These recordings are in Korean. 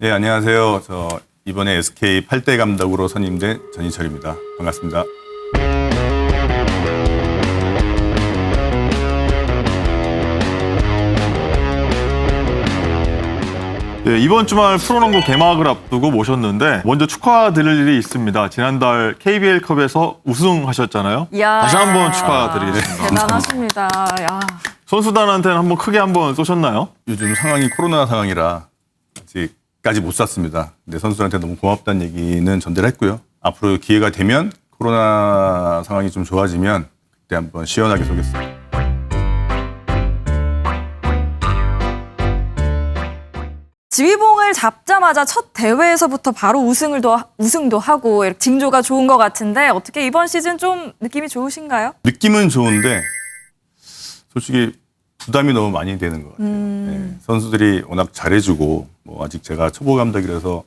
네, 안녕하세요. 저 이번에 SK 8대 감독으로 선임된 전희철입니다. 반갑습니다. 네, 이번 주말 프로농구 개막을 앞두고 모셨는데 먼저 축하드릴 일이 있습니다. 지난달 KBL컵에서 우승하셨잖아요. 이야, 다시 한번 축하드리겠습니다. 대단하십니다. 야. 선수단한테는 한번 크게 한번 쏘셨나요? 요즘 상황이 코로나 상황이라 아직까지 못 쐈습니다. 근데 선수들한테 너무 고맙다는 얘기는 전달을 했고요. 앞으로 기회가 되면 코로나 상황이 좀 좋아지면 그때 한번 시원하게 쏘겠습니다. 지휘봉을 잡자마자 첫 대회에서부터 바로 우승도 하고 이렇게 징조가 좋은 것 같은데 어떻게 이번 시즌 좀 느낌이 좋으신가요? 느낌은 좋은데 솔직히 부담이 너무 많이 되는 것 같아요. 네, 선수들이 워낙 잘해주고 뭐 아직 제가 초보 감독이라서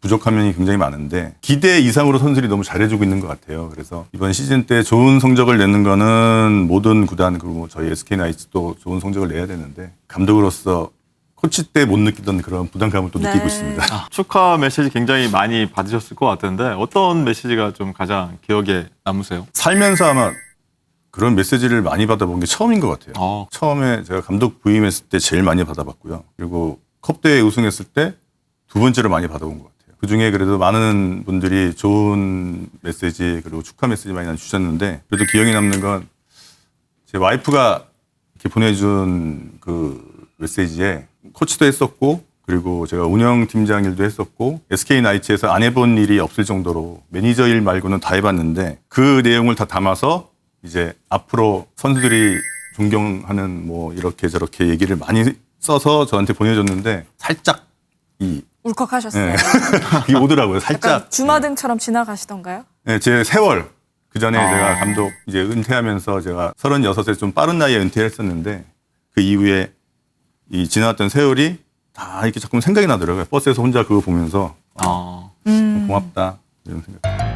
부족한 면이 굉장히 많은데 기대 이상으로 선수들이 너무 잘해주고 있는 것 같아요. 그래서 이번 시즌 때 좋은 성적을 내는 거는 모든 구단 그리고 저희 SK나이츠도 좋은 성적을 내야 되는데 감독으로서 코치 때 못 느끼던 그런 부담감을 또 느끼고 있습니다. 축하 메시지 굉장히 많이 받으셨을 것 같은데 어떤 메시지가 좀 가장 기억에 남으세요? 살면서 아마 그런 메시지를 많이 받아본 게 처음인 것 같아요. 처음에 제가 감독 부임했을 때 제일 많이 받아봤고요. 그리고 컵대회 우승했을 때 두 번째로 많이 받아본 것 같아요. 그중에 그래도 많은 분들이 좋은 메시지 그리고 축하 메시지 많이 주셨는데 그래도 기억에 남는 건 제 와이프가 이렇게 보내준 그 메시지에 코치도 했었고 그리고 제가 운영팀장 일도 했었고 SK나이츠에서 안 해본 일이 없을 정도로 매니저 일 말고는 다 해봤는데 그 내용을 다 담아서 이제 앞으로 선수들이 존경하는 뭐 이렇게 저렇게 얘기를 많이 써서 저한테 보내줬는데 살짝 울컥하셨어요. 네. 이게 오더라고요. 살짝. 약간 주마등처럼 지나가시던가요? 네, 제 세월. 그 전에 제가 감독 이제 은퇴하면서 제가 36세 좀 빠른 나이에 은퇴를 했었는데 그 이후에 이 지나왔던 세월이 다 이렇게 자꾸 생각이 나더라고요. 버스에서 혼자 그거 보면서 고맙다 이런 생각.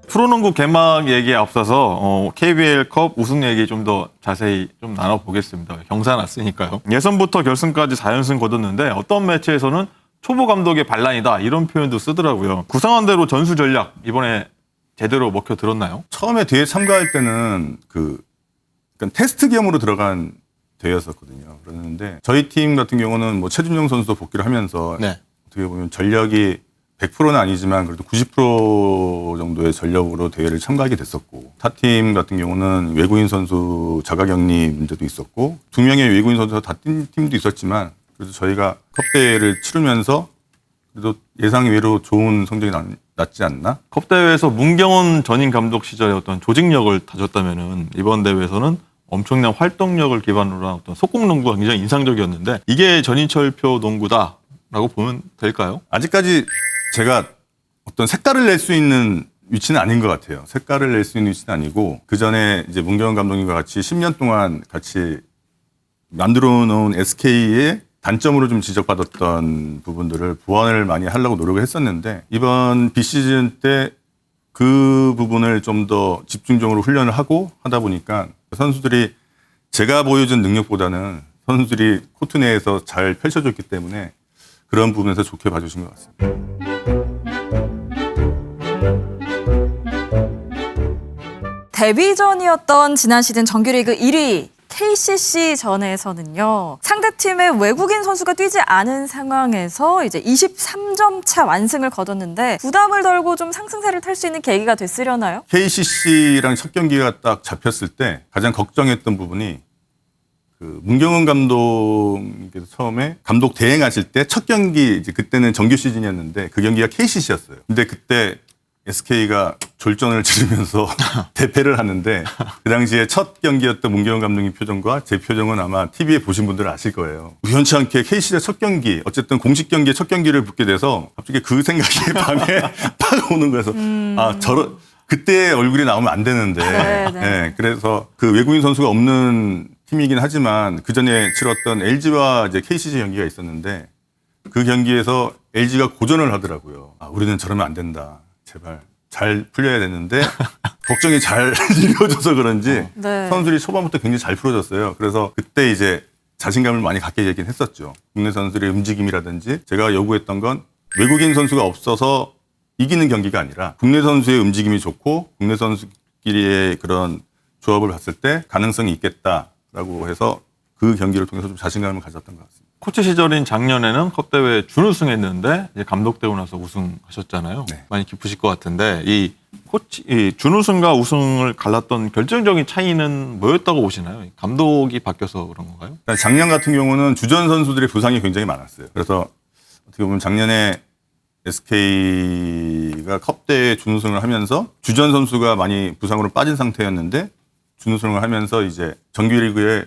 프로농구 개막 얘기에 앞서서 KBL컵 우승 얘기 좀 더 자세히 좀 나눠보겠습니다. 경사 났으니까요. 예선부터 결승까지 4연승 거뒀는데 어떤 매체에서는 초보 감독의 반란이다 이런 표현도 쓰더라고요. 구상한 대로 전수 전략 이번에 제대로 먹혀 들었나요? 처음에 대회 참가할 때는 그러니까 테스트 겸으로 들어간 대회였었거든요. 그랬는데 저희 팀 같은 경우는 뭐 최준용 선수도 복귀를 하면서 어떻게 보면 전력이 100%는 아니지만 그래도 90% 정도의 전력으로 대회를 참가하게 됐었고 타팀 같은 경우는 외국인 선수 자가격리 문제도 있었고 2명의 외국인 선수가 다 뛴 팀도 있었지만 그래도 저희가 컵대회를 치르면서 그래도 예상 외로 좋은 성적이 났지 않나? 컵대회에서 문경원 전임 감독 시절에 어떤 조직력을 다졌다면은 이번 대회에서는 엄청난 활동력을 기반으로 한 어떤 속공농구가 굉장히 인상적이었는데 이게 전인철표 농구다라고 보면 될까요? 아직까지 제가 어떤 색깔을 낼 수 있는 위치는 아닌 것 같아요. 색깔을 낼 수 있는 위치는 아니고 그 전에 이제 문경원 감독님과 같이 10년 동안 같이 만들어 놓은 SK의 단점으로 좀 지적받았던 부분들을 보완을 많이 하려고 노력을 했었는데 이번 비시즌 때 그 부분을 좀 더 집중적으로 훈련을 하고 하다 보니까 선수들이 제가 보여준 능력보다는 선수들이 코트 내에서 잘 펼쳐줬기 때문에 그런 부분에서 좋게 봐주신 것 같습니다. 데뷔전이었던 지난 시즌 정규리그 1위 KCC전에서는요. 상대팀의 외국인 선수가 뛰지 않은 상황에서 이제 23점 차 완승을 거뒀는데 부담을 덜고 좀 상승세를 탈 수 있는 계기가 됐으려나요? KCC랑 첫 경기가 딱 잡혔을 때 가장 걱정했던 부분이 그 문경원 감독께서 처음에 감독 대행하실 때 첫 경기 이제 그때는 정규 시즌이었는데 그 경기가 KCC였어요. 근데 그때 SK가 졸전을 치르면서 대패를 하는데 그 당시에 첫 경기였던 문경원 감독님 표정과 제 표정은 아마 TV에 보신 분들은 아실 거예요. 우연치 않게 KCC의 첫 경기, 어쨌든 공식 경기의 첫 경기를 붙게 돼서 갑자기 그 생각이 밤에 팍 오는 거여서 그때 얼굴이 나오면 안 되는데 네, 그래서 그 외국인 선수가 없는 팀이긴 하지만 그 전에 치렀던 LG와 이제 KCC 경기가 있었는데 그 경기에서 LG가 고전을 하더라고요. 우리는 저러면 안 된다. 제발 잘 풀려야 되는데 걱정이 잘 이루어져서 그런지 네. 선수들이 초반부터 굉장히 잘 풀어졌어요. 그래서 그때 이제 자신감을 많이 갖게 되긴 했었죠. 국내 선수들의 움직임이라든지 제가 요구했던 건 외국인 선수가 없어서 이기는 경기가 아니라 국내 선수의 움직임이 좋고 국내 선수끼리의 그런 조합을 봤을 때 가능성이 있겠다라고 해서 그 경기를 통해서 좀 자신감을 가졌던 것 같습니다. 코치 시절인 작년에는 컵대회 준우승했는데 이제 감독되고 나서 우승하셨잖아요. 네. 많이 기쁘실 것 같은데 이 준우승과 우승을 갈랐던 결정적인 차이는 뭐였다고 보시나요? 감독이 바뀌어서 그런 건가요? 작년 같은 경우는 주전 선수들의 부상이 굉장히 많았어요. 그래서 어떻게 보면 작년에 SK가 컵대회 준우승을 하면서 주전 선수가 많이 부상으로 빠진 상태였는데 준우승을 하면서 이제 정규리그에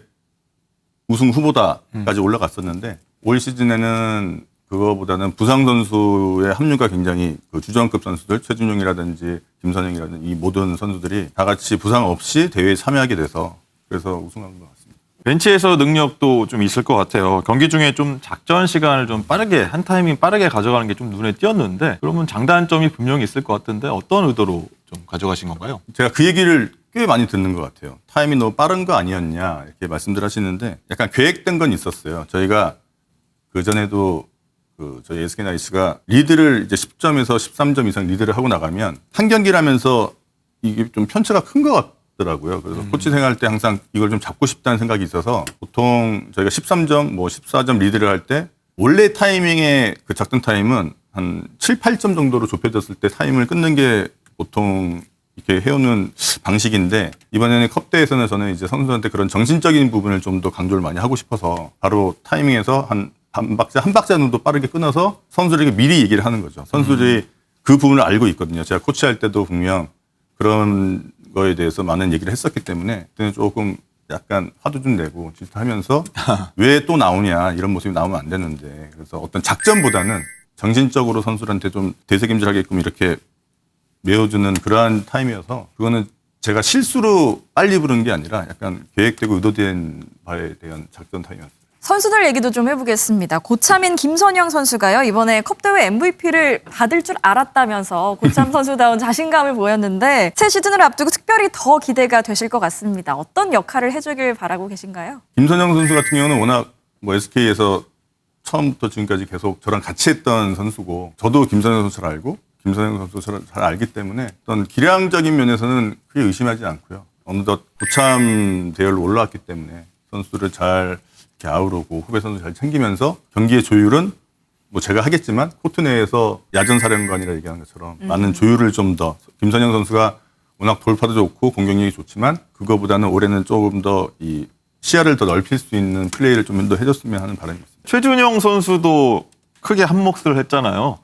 우승 후보다까지 올라갔었는데 올 시즌에는 그거보다는 부상 선수의 합류가 굉장히 그 주전급 선수들 최준용이라든지 김선영이라든지 이 모든 선수들이 다 같이 부상 없이 대회에 참여하게 돼서 그래서 우승한 것 같습니다. 벤치에서 능력도 좀 있을 것 같아요. 경기 중에 좀 작전 시간을 좀 빠르게 한 타이밍 빠르게 가져가는 게 좀 눈에 띄었는데 그러면 장단점이 분명히 있을 것 같은데 어떤 의도로 좀 가져가신 건가요? 제가 그 얘기를 꽤 많이 듣는 것 같아요. 타임이 너무 빠른 거 아니었냐 이렇게 말씀들 하시는데 약간 계획된 건 있었어요. 저희가 그 전에도 저희 SK나이츠가 리드를 이제 10점에서 13점 이상 리드를 하고 나가면 한 경기를 하면서 이게 좀 편차가 큰 것 같더라고요. 그래서 코치 생활 때 항상 이걸 좀 잡고 싶다는 생각이 있어서 보통 저희가 13점, 뭐 14점 리드를 할 때 원래 타이밍의 그 작전 타임은 한 7, 8점 정도로 좁혀졌을 때 타임을 끊는 게 보통 이렇게 해오는 방식인데 이번에는 컵대회에서는 저는 이제 선수한테 그런 정신적인 부분을 좀 더 강조를 많이 하고 싶어서 바로 타이밍에서 한 박자 정도 빠르게 끊어서 선수들에게 미리 얘기를 하는 거죠. 선수들이 그 부분을 알고 있거든요. 제가 코치할 때도 분명 그런 거에 대해서 많은 얘기를 했었기 때문에 그때는 조금 약간 화도 좀 내고 질투하면서 왜 또 나오냐 이런 모습이 나오면 안 되는데 그래서 어떤 작전보다는 정신적으로 선수들한테 좀 되새김질하게끔 이렇게 메워주는 그러한 타임이어서 그거는 제가 실수로 빨리 부른 게 아니라 약간 계획되고 의도된 바에 대한 작전 타임이었어요. 선수들 얘기도 좀 해보겠습니다. 고참인 김선영 선수가요. 이번에 컵대회 MVP를 받을 줄 알았다면서 고참 선수다운 자신감을 보였는데 새 시즌을 앞두고 특별히 더 기대가 되실 것 같습니다. 어떤 역할을 해주길 바라고 계신가요? 김선영 선수 같은 경우는 워낙 뭐 SK에서 처음부터 지금까지 계속 저랑 같이 했던 선수고 저도 김선영 선수를 알고 김선영 선수 잘 알기 때문에 어떤 기량적인 면에서는 크게 의심하지 않고요. 어느덧 고참 대열로 올라왔기 때문에 선수들을 잘 이렇게 아우르고 후배 선수 잘 챙기면서 경기의 조율은 뭐 제가 하겠지만 코트 내에서 야전사령관이라 얘기하는 것처럼 많은 조율을 좀 더 김선영 선수가 워낙 돌파도 좋고 공격력이 좋지만 그거보다는 올해는 조금 더 이 시야를 더 넓힐 수 있는 플레이를 좀 더 해줬으면 하는 바람이 있습니다. 최준용 선수도 크게 한 몫을 했잖아요.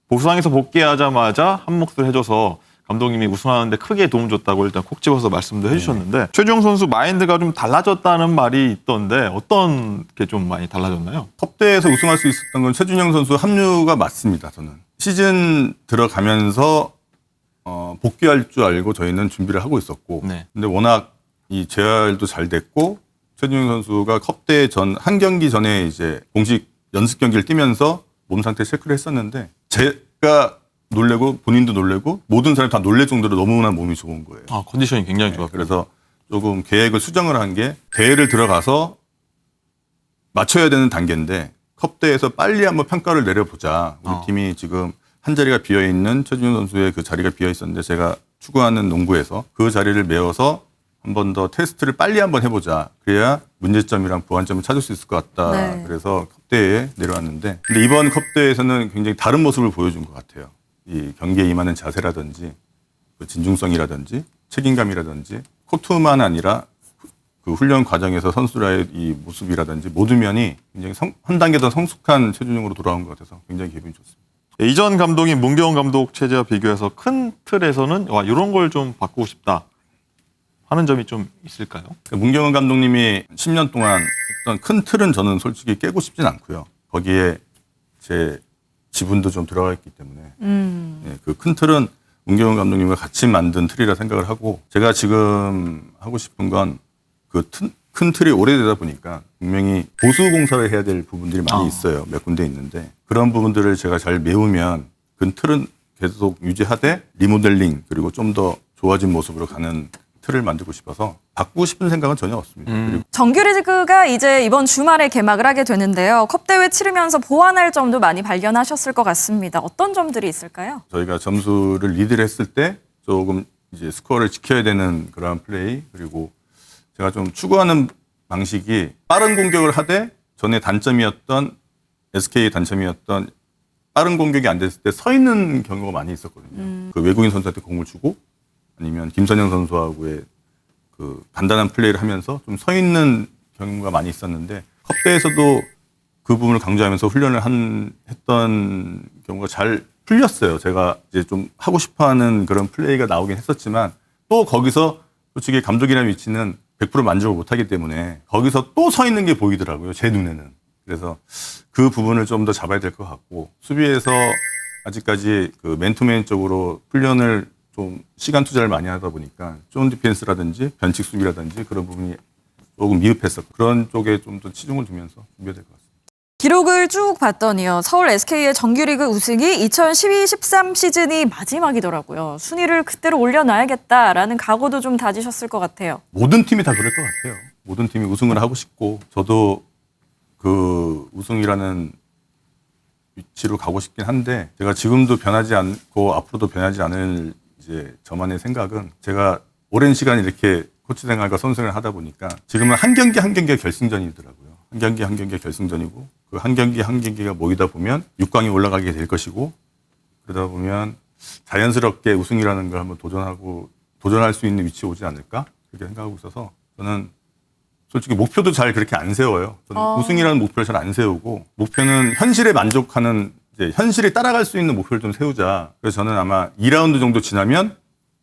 보상에서 복귀하자마자 한 몫을 해줘서 감독님이 우승하는데 크게 도움 줬다고 일단 콕 집어서 말씀도 해주셨는데 최준용 선수 마인드가 좀 달라졌다는 말이 있던데 어떤 게 좀 많이 달라졌나요? 컵대회에서 우승할 수 있었던 건 최준영 선수 합류가 맞습니다. 저는 시즌 들어가면서 복귀할 줄 알고 저희는 준비를 하고 있었고 네. 근데 워낙 이 재활도 잘 됐고 최준영 선수가 컵대회 전 한 경기 전에 이제 공식 연습 경기를 뛰면서 몸 상태 체크를 했었는데 제가 놀래고 본인도 놀래고 모든 사람이 다 놀랄 정도로 너무나 몸이 좋은 거예요. 컨디션이 굉장히 좋았고 그래서 조금 계획을 수정을 한 게 대회를 들어가서 맞춰야 되는 단계인데 컵대회에서 빨리 한번 평가를 내려보자. 우리 팀이 지금 한 자리가 비어있는 최준용 선수의 그 자리가 비어있었는데 제가 추구하는 농구에서 그 자리를 메워서 한 번 더 테스트를 빨리 한번 해보자. 그래야 문제점이랑 보완점을 찾을 수 있을 것 같다. 네. 그래서 컵대회에 내려왔는데 근데 이번 컵대회에서는 굉장히 다른 모습을 보여준 것 같아요. 이 경기에 임하는 자세라든지 그 진중성이라든지 책임감이라든지 코트만 아니라 그 훈련 과정에서 선수들의 이 모습이라든지 모든 면이 굉장히 한 단계 더 성숙한 최준용으로 돌아온 것 같아서 굉장히 기분이 좋습니다. 이전 감독인 문경원 감독 체제와 비교해서 큰 틀에서는 와 이런 걸 좀 바꾸고 싶다 하는 점이 좀 있을까요? 문경원 감독님이 10년 동안 했던 큰 틀은 저는 솔직히 깨고 싶진 않고요. 거기에 제 지분도 좀 들어가 있기 때문에 그 큰 틀은 문경원 감독님과 같이 만든 틀이라 생각을 하고 제가 지금 하고 싶은 건 그 큰 틀이 오래되다 보니까 분명히 보수 공사를 해야 될 부분들이 많이 있어요. 몇 군데 있는데 그런 부분들을 제가 잘 메우면 큰 틀은 계속 유지하되 리모델링 그리고 좀 더 좋아진 모습으로 가는 틀을 만들고 싶어서 바꾸고 싶은 생각은 전혀 없습니다. 그리고 정규리그가 이제 이번 주말에 개막을 하게 되는데요. 컵대회 치르면서 보완할 점도 많이 발견하셨을 것 같습니다. 어떤 점들이 있을까요? 저희가 점수를 리드를 했을 때 조금 이제 스코어를 지켜야 되는 그러한 플레이 그리고 제가 좀 추구하는 방식이 빠른 공격을 하되 전에 단점이었던 SK의 단점이었던 빠른 공격이 안 됐을 때 서 있는 경우가 많이 있었거든요. 그 외국인 선수한테 공을 주고 아니면 김선영 선수하고의 그 간단한 플레이를 하면서 좀 서 있는 경우가 많이 있었는데 컵대에서도 그 부분을 강조하면서 훈련을 했던 경우가 잘 풀렸어요. 제가 이제 좀 하고 싶어하는 그런 플레이가 나오긴 했었지만 또 거기서 솔직히 감독이라는 위치는 100% 만족을 못하기 때문에 거기서 또 서 있는 게 보이더라고요. 제 눈에는. 그래서 그 부분을 좀 더 잡아야 될 것 같고 수비에서 아직까지 그 맨투맨 쪽으로 훈련을 좀 시간 투자를 많이 하다 보니까 존 디펜스라든지 변칙 수비라든지 그런 부분이 조금 미흡했었고 그런 쪽에 좀 더 치중을 두면서 준비해야 될 것 같습니다. 기록을 쭉 봤더니요. 서울 SK의 정규리그 우승이 2012-13 시즌이 마지막이더라고요. 순위를 그대로 올려놔야겠다라는 각오도 좀 다지셨을 것 같아요. 모든 팀이 다 그럴 것 같아요. 모든 팀이 우승을 하고 싶고 저도 그 우승이라는 위치로 가고 싶긴 한데 제가 지금도 변하지 않고 앞으로도 변하지 않을 이제 저만의 생각은 제가 오랜 시간 이렇게 코치 생활과 선수 생활을 하다 보니까 지금은 한 경기 한 경기가 결승전이더라고요. 한 경기 한 경기가 결승전이고 그 한 경기 한 경기가 모이다 보면 6강에 올라가게 될 것이고 그러다 보면 자연스럽게 우승이라는 걸 한번 도전할 수 있는 위치에 오지 않을까 그렇게 생각하고 있어서 저는 솔직히 목표도 잘 그렇게 안 세워요. 저는 우승이라는 목표를 잘 안 세우고 목표는 현실에 만족하는 이제 현실에 따라갈 수 있는 목표를 좀 세우자. 그래서 저는 아마 2라운드 정도 지나면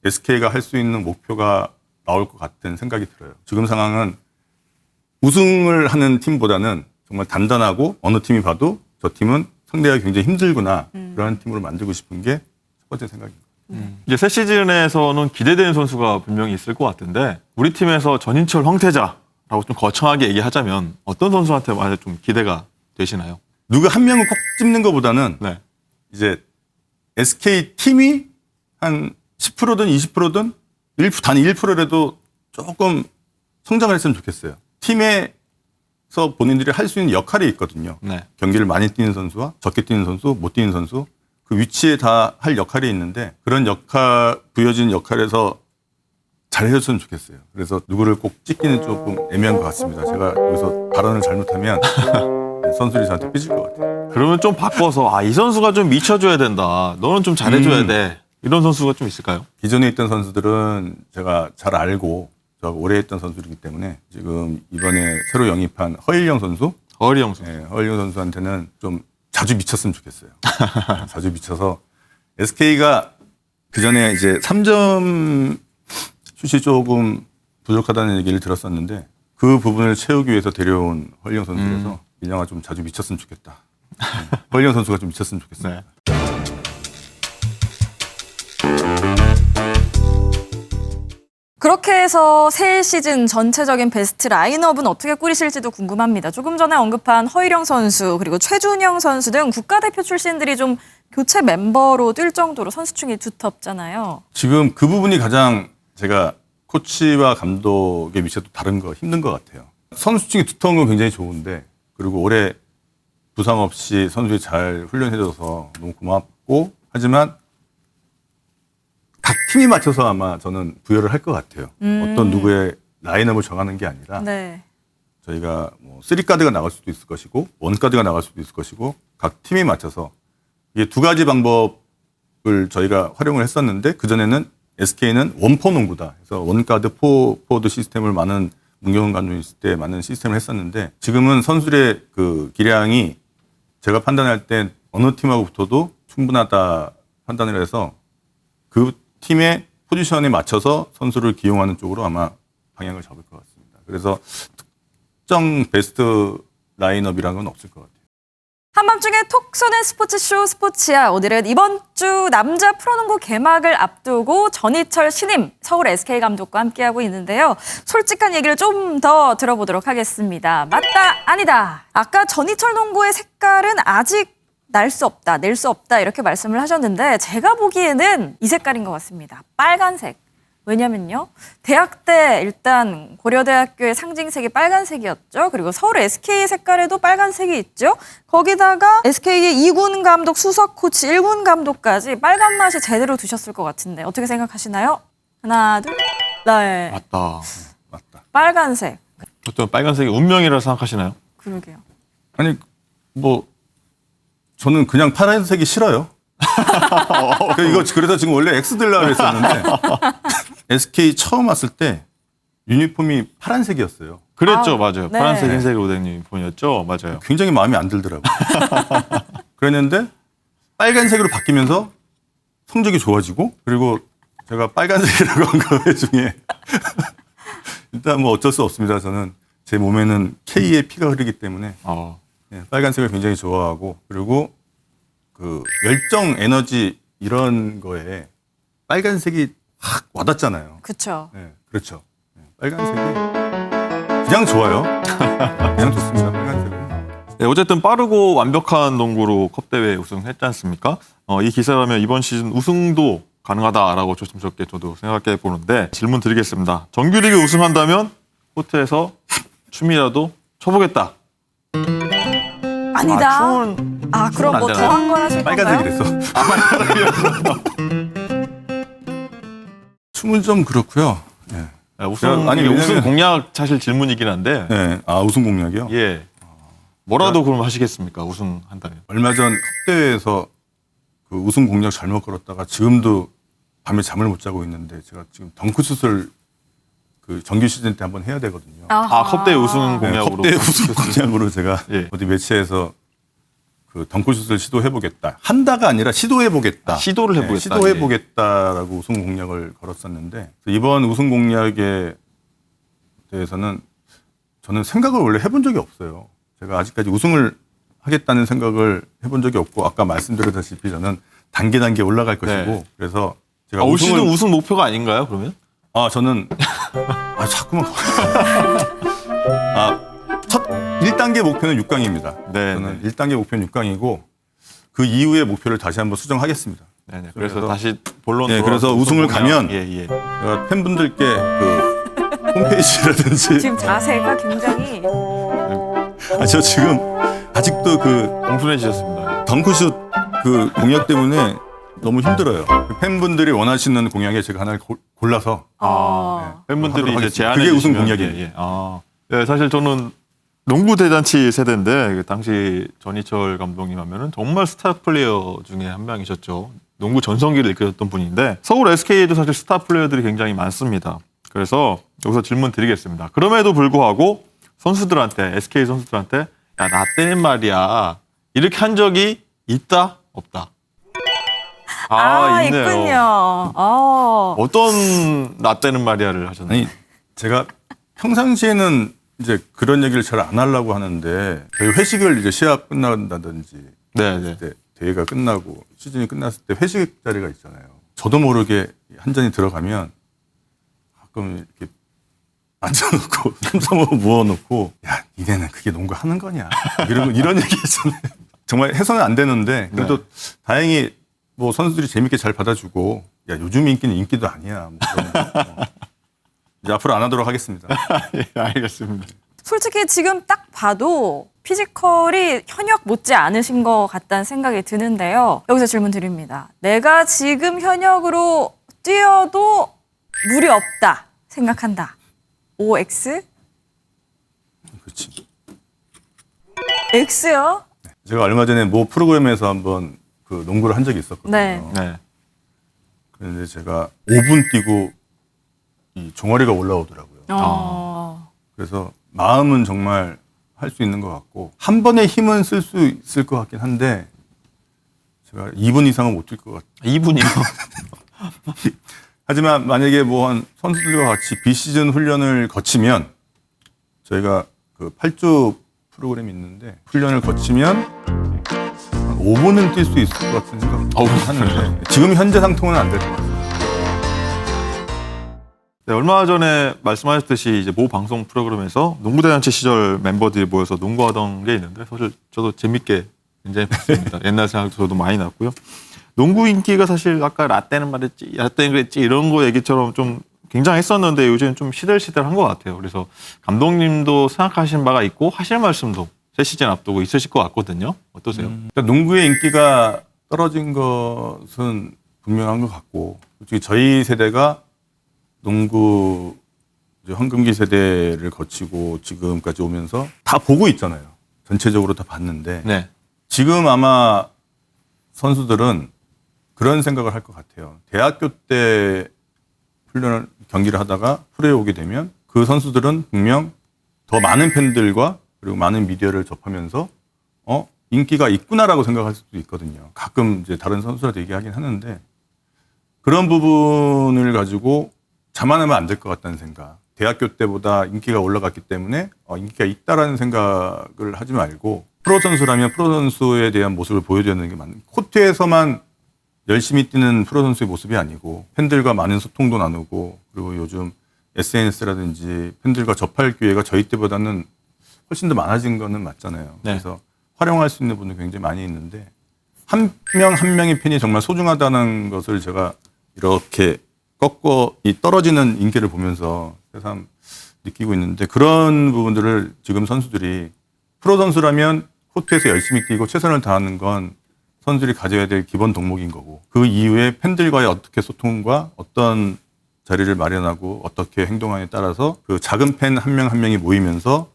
SK가 할 수 있는 목표가 나올 것 같은 생각이 들어요. 지금 상황은 우승을 하는 팀보다는 정말 단단하고 어느 팀이 봐도 저 팀은 상대가 굉장히 힘들구나 그런 팀으로 만들고 싶은 게 첫 번째 생각입니다. 이제 새 시즌에서는 기대되는 선수가 분명히 있을 것 같은데 우리 팀에서 전인철, 황태자라고 좀 거창하게 얘기하자면 어떤 선수한테 많이 좀 기대가 되시나요? 누가 한 명을 꼭 찝는 것보다는 네. 이제 SK 팀이 한 10%든 20%든 단 1%라도 조금 성장을 했으면 좋겠어요. 팀에서 본인들이 할 수 있는 역할이 있거든요. 네. 경기를 많이 뛰는 선수와 적게 뛰는 선수, 못 뛰는 선수 그 위치에 다 할 역할이 있는데 그런 부여진 역할에서 잘 해줬으면 좋겠어요. 그래서 누구를 꼭 찍기는 조금 애매한 것 같습니다. 제가 여기서 발언을 잘못하면 선수들이 저한테 삐질 것 같아요. 그러면 좀 바꿔서 이 선수가 좀 미쳐줘야 된다. 너는 좀 잘해줘야 돼. 이런 선수가 좀 있을까요? 기존에 있던 선수들은 제가 잘 알고 저 오래 했던 선수이기 때문에 지금 이번에 새로 영입한 허일영 선수 어리영 선수. 네, 허일영 선수한테는 좀 자주 미쳤으면 좋겠어요. 자주 미쳐서 SK가 그전에 이제 3점 슛이 조금 부족하다는 얘기를 들었었는데 그 부분을 채우기 위해서 데려온 허일영 선수라서 민영아 좀 자주 미쳤으면 좋겠다. 허일영 선수가 좀 미쳤으면 좋겠어요. 네. 그렇게 해서 새 시즌 전체적인 베스트 라인업은 어떻게 꾸리실지도 궁금합니다. 조금 전에 언급한 허일영 선수 그리고 최준영 선수 등 국가대표 출신들이 좀 교체 멤버로 뛸 정도로 선수층이 두텁잖아요. 지금 그 부분이 가장 제가 코치와 감독의 위치가 또 힘든 것 같아요. 선수층이 두터운 건 굉장히 좋은데 그리고 올해 부상 없이 선수들이 잘 훈련해줘서 너무 고맙고 하지만 각 팀이 맞춰서 아마 저는 부여를 할 것 같아요. 어떤 누구의 라인업을 정하는 게 아니라 네. 저희가 뭐 3카드가 나갈 수도 있을 것이고 1카드가 나갈 수도 있을 것이고 각 팀에 맞춰서 이게 두 가지 방법을 저희가 활용을 했었는데 그전에는 SK는 원포 농구다. 그래서 원카드 포워드 시스템을 많은 문경은 감독이 있을 때 많은 시스템을 했었는데 지금은 선수들의 그 기량이 제가 판단할 때 어느 팀하고 붙어도 충분하다 판단을 해서 그 팀의 포지션에 맞춰서 선수를 기용하는 쪽으로 아마 방향을 잡을 것 같습니다. 그래서 특정 베스트 라인업이라는 건 없을 것 같아요. 한밤중에 톡 쏘는 스포츠쇼 스포츠야. 오늘은 이번 주 남자 프로농구 개막을 앞두고 전희철 신임 서울 SK 감독과 함께하고 있는데요. 솔직한 얘기를 좀 더 들어보도록 하겠습니다. 맞다, 아니다. 아까 전희철 농구의 색깔은 아직 날 수 없다, 낼 수 없다 이렇게 말씀을 하셨는데 제가 보기에는 이 색깔인 것 같습니다. 빨간색. 왜냐면요. 대학 때 일단 고려대학교의 상징색이 빨간색이었죠. 그리고 서울 SK 색깔에도 빨간색이 있죠. 거기다가 SK의 2군 감독, 수석 코치, 1군 감독까지 빨간 맛이 제대로 드셨을 것 같은데 어떻게 생각하시나요? 하나, 둘, 네. 맞다. 맞다. 빨간색. 어떤 빨간색이 운명이라 생각하시나요? 그러게요. 아니 뭐 저는 그냥 파란색이 싫어요. 이거 그래서 지금 원래 X 들라고 했었는데 SK 처음 왔을 때 유니폼이 파란색이었어요. 그랬죠, 아, 맞아요. 네. 파란색, 흰색 로댕 유니폼이었죠, 맞아요. 굉장히 마음에 안 들더라고요. 그랬는데 빨간색으로 바뀌면서 성적이 좋아지고 그리고 제가 빨간색이라고 한 거 중에 일단 뭐 어쩔 수 없습니다. 저는 제 몸에는 K의 피가 흐르기 때문에 예, 빨간색을 굉장히 좋아하고 그리고 그 열정, 에너지 이런 거에 빨간색이 확 와닿잖아요. 그쵸. 네, 그렇죠. 네, 빨간색이 그냥 좋아요. 그냥 좋습니다. 빨간색은. 네, 어쨌든 빠르고 완벽한 농구로 컵대회 우승했지 않습니까? 이 기세라면 이번 시즌 우승도 가능하다라고 조심스럽게 저도 생각해 보는데 질문 드리겠습니다. 정규리그 우승한다면 코트에서 춤이라도 춰보겠다. 아니다. 춤은 그럼 안 뭐 되나요? 더한 걸 하실 건가요? 빨간색이랬어. 춤은 좀 그렇고요. 네. 우승, 아니, 이게 왜냐면- 우승 공약 사실 질문이긴 한데 네. 우승 공약이요? 예. 뭐라도 그럼 하시겠습니까? 우승한다면. 얼마 전 컵대회에서 그 우승 공약 잘못 걸었다가 지금도 밤에 잠을 못 자고 있는데 제가 지금 덩크슛을 그 정규 시즌 때 한번 해야 되거든요. 컵대회 우승 네, 공약으로. 컵대회 우승 공약으로 제가 예. 어디 매체에서 그 덩크슛을 시도해보겠다. 한다가 아니라 시도해보겠다. 시도를 해보겠다. 시도해보겠다라고 우승 공약을 걸었었는데 이번 우승 공약에 대해서는 저는 생각을 원래 해본 적이 없어요. 제가 아직까지 우승을 하겠다는 생각을 해본 적이 없고 아까 말씀드렸다시피 저는 단계 올라갈 것이고 네. 그래서 제가 올 시즌 우승을 우승 목표가 아닌가요, 그러면? 저는 자꾸만 첫 1단계 목표는 6강입니다. 네, 저는 1단계 목표는 6강이고 그 이후의 목표를 다시 한번 수정하겠습니다. 네네. 그래서 그래서- 다시 본론. 네, 그래서 우승을 가면- 예. 제가 팬분들께 그 홈페이지라든지 지금 자세가 굉장히 저 지금 아직도 그 공손해지셨습니다. 덩크슛 그 공약 때문에 너무 힘들어요. 그 팬분들이 원하시는 공약에 제가 하나를 골라서 팬분들이 하도록 이제 하겠습니다. 제안해 그게 우승 주시면- 공약입니다. 네, 사실 저는 농구 대잔치 세대인데 그 당시 전희철 감독님 하면은 정말 스타 플레이어 중에 한 명이셨죠. 농구 전성기를 이끌었던 분인데 서울 SK에도 사실 스타 플레이어들이 굉장히 많습니다. 그래서 여기서 질문 드리겠습니다. 그럼에도 불구하고 선수들한테 SK 선수들한테 야, 나 때는 말이야 이렇게 한 적이 있다 없다. 있네요. 있군요. 어떤 나 때는 말이야를 하셨나요? 아니 제가 평상시에는 이제 그런 얘기를 잘 안 하려고 하는데 저희 회식을 이제 시합 끝난다든지 네. 이제 대회가 끝나고 시즌이 끝났을 때 회식 자리가 있잖아요. 저도 모르게 한 잔이 들어가면 가끔 이렇게 앉아놓고 삼삼오오 모아놓고 야 니네는 그게 농구 하는 거냐 이런 얘기 있잖아요. 정말 해서는 안 되는데 그래도 다행히 뭐 선수들이 재밌게 잘 받아주고 야 요즘 인기는 인기도 아니야. 뭐 그런 거. 이제 앞으로 안 하도록 하겠습니다. 예, 알겠습니다. 솔직히 지금 딱 봐도 피지컬이 현역 못지 않으신 것 같다는 생각이 드는데요. 여기서 질문 드립니다. 내가 지금 현역으로 뛰어도 무리 없다 생각한다. OX? 그렇지. X요? 제가 얼마 전에 모 프로그램에서 한번 그 농구를 한 적이 있었거든요. 네. 네. 그런데 제가 5분 뛰고 이 종아리가 올라오더라고요. 그래서 마음은 정말 할 수 있는 것 같고 한 번에 힘은 쓸 수 있을 것 같긴 한데 제가 2분 이상은 못 뛸 것 같아요. 2분이요? 하지만 만약에 뭐 한 선수들과 같이 비시즌 훈련을 거치면 저희가 그 8주 프로그램이 있는데 훈련을 거치면 한 5분은 뛸 수 있을 것 같은 생각을 하는데 지금 현재 상태는 안 될 것 같아요. 네, 얼마 전에 말씀하셨듯이 이제 모 방송 프로그램에서 농구대잔치 시절 멤버들이 모여서 농구하던 게 있는데 사실 저도 재밌게 굉장히 맞습니다. 옛날 생각도 저도 많이 났고요. 농구 인기가 사실 아까 라떼는 말했지, 라떼는 그랬지 이런 거 얘기처럼 좀 굉장했었는데 요즘 좀 시들시들한 것 같아요. 그래서 감독님도 생각하신 바가 있고 하실 말씀도 새 시즌 앞두고 있으실 것 같거든요. 어떠세요? 그러니까 농구의 인기가 떨어진 것은 분명한 것 같고, 솔직히 저희 세대가 농구 이제 황금기 세대를 거치고 지금까지 오면서 다 보고 있잖아요. 전체적으로 다 봤는데 네. 지금 아마 선수들은 그런 생각을 할 것 같아요. 대학교 때 훈련을 경기를 하다가 프로에 오게 되면 그 선수들은 분명 더 많은 팬들과 그리고 많은 미디어를 접하면서 인기가 있구나라고 생각할 수도 있거든요. 가끔 이제 다른 선수들한테 얘기하긴 하는데 그런 부분을 가지고 자만하면 안 될 것 같다는 생각. 대학교 때보다 인기가 올라갔기 때문에 인기가 있다라는 생각을 하지 말고 프로 선수라면 프로 선수에 대한 모습을 보여줘야 되는 게 맞는. 코트에서만 열심히 뛰는 프로 선수의 모습이 아니고 팬들과 많은 소통도 나누고 그리고 요즘 SNS라든지 팬들과 접할 기회가 저희 때보다는 훨씬 더 많아진 거는 맞잖아요. 네. 그래서 활용할 수 있는 분들 굉장히 많이 있는데 한 명 한 명의 팬이 정말 소중하다는 것을 제가 이렇게 꺾고 이 떨어지는 인기를 보면서 새삼 느끼고 있는데 그런 부분들을 지금 선수들이 프로 선수라면 코트에서 열심히 뛰고 최선을 다하는 건 선수들이 가져야 될 기본 덕목인 거고 그 이후에 팬들과의 어떻게 소통과 어떤 자리를 마련하고 어떻게 행동하냐에 따라서 그 작은 팬 한 명 한 명이 모이면서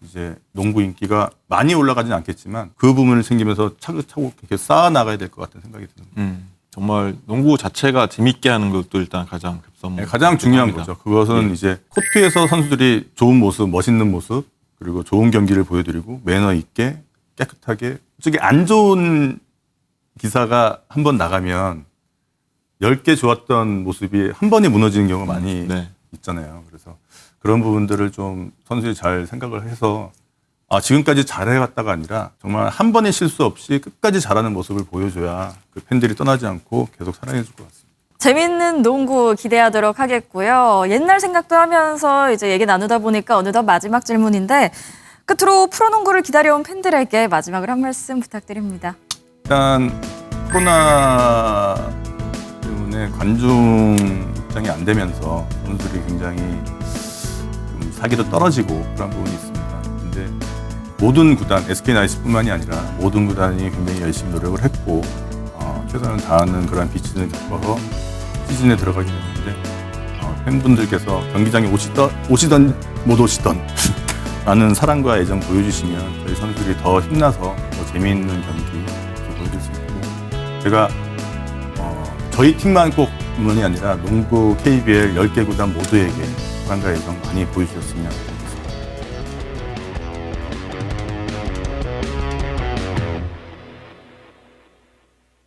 이제 농구 인기가 많이 올라가진 않겠지만 그 부분을 챙기면서 차곡차곡 이렇게 쌓아 나가야 될 것 같은 생각이 듭니다. 정말 농구 자체가 재밌게 하는 것도 일단 가장 급선. 네, 가장 중요한 거죠. 그것은 이제 코트에서 선수들이 좋은 모습, 멋있는 모습, 그리고 좋은 경기를 보여드리고 매너 있게 깨끗하게. 솔직히 안 좋은 기사가 한 번 나가면 10개 좋았던 모습이 한 번에 무너지는 경우가 많이 네. 있잖아요. 그래서 그런 부분들을 좀 선수들이 잘 생각을 해서 지금까지 잘해왔다가 아니라 정말 한 번의 실수 없이 끝까지 잘하는 모습을 보여줘야 그 팬들이 떠나지 않고 계속 사랑해 줄 것 같습니다. 재밌는 농구 기대하도록 하겠고요. 옛날 생각도 하면서 이제 얘기 나누다 보니까 어느덧 마지막 질문인데 끝으로 프로농구를 기다려온 팬들에게 마지막으로 한 말씀 부탁드립니다. 일단 코로나 때문에 관중 입장이 안 되면서 선수들이 굉장히 좀 사기도 떨어지고 그런 부분이 있습니다. 근데 모든 구단, SK나이츠뿐만이 아니라 모든 구단이 굉장히 열심히 노력을 했고 최선을 다하는 그런 비치를 겪어서 시즌에 들어가게 됐는데 팬분들께서 경기장에 오시던 못 오시던 많은 사랑과 애정 보여주시면 저희 선수들이 더 힘나서 더 재미있는 경기 보여줄 수 있고 제가 저희 팀만 꼭뿐만이 아니라 농구 KBL 10개 구단 모두에게 사랑과 애정 많이 보여주셨으면